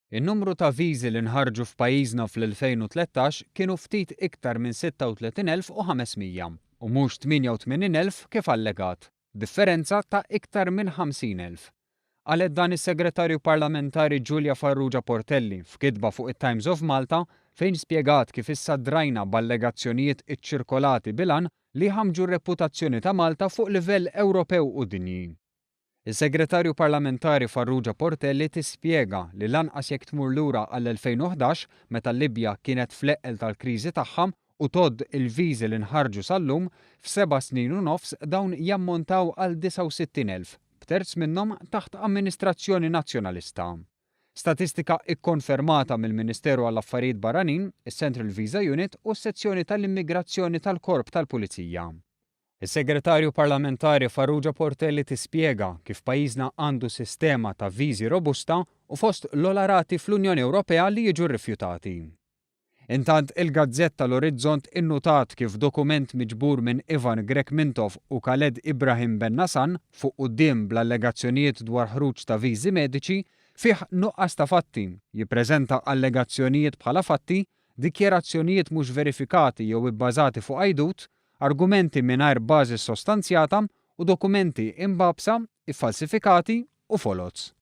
In-numru ta' viżi li nħarġu f'pajjiżna fl-2013 kienu ftit iktar minn 36,500 u mhux 88,000 kif allegat, differenza ta' iktar minn 50,000. Qalet dan is-Segretarju Parlamentari Giulia Farrugia Portelli f'kitba fuq it-Times of Malta fejn spjegat kif issa drajna b'allegazzjonijiet iċċirkolati bilan li ħamġu r-reputazzjoni ta' Malta fuq livell Ewropew u dinji. Is-Segretarju Parlamentari Farrugia Portelli tispjega li lanqas jekk tmur lura għall-2011 meta l-Libja kienet fl-eqqel tal-kriżi tagħha u todd il-viżi li nħarġu sal-lum f'7 snin u nofs dawn jammontaw għal 69,000, b'terz minnhom taħt amministrazzjoni nazzjonalista. Statistika ikkonfermata mill-Ministeru għall-Affarijiet Barranin, is-Central Visa Unit u s-sezzjoni tal-Immigrazzjoni tal-Korp tal-Pulizija. Is-Segretarju Parlamentari Farrugia Portelli tispjega kif pajjiżna għandu sistema ta' viżi robusta u fost l-olarati fl-Unjoni Ewropea li jiġu rrifjutati. Intant il-Gazzetta l-Orizzont innutat kif dokument miġbur minn Ivan Grekmintov u Khaled Ibrahim Ben Nassan fuq quddiem bl-allegazzjonijiet dwar ħruġ ta' viżi mediċi fih nuqqas ta' fatti, jippreżenta allegazzjonijiet bħala fatti, dikjerazzjonijiet mhux verifikati jew ibbażati fuq għajdut, argumenti mingħajr bażi sostanzjata u dokumenti imbabsa, iffalsifikati u folots.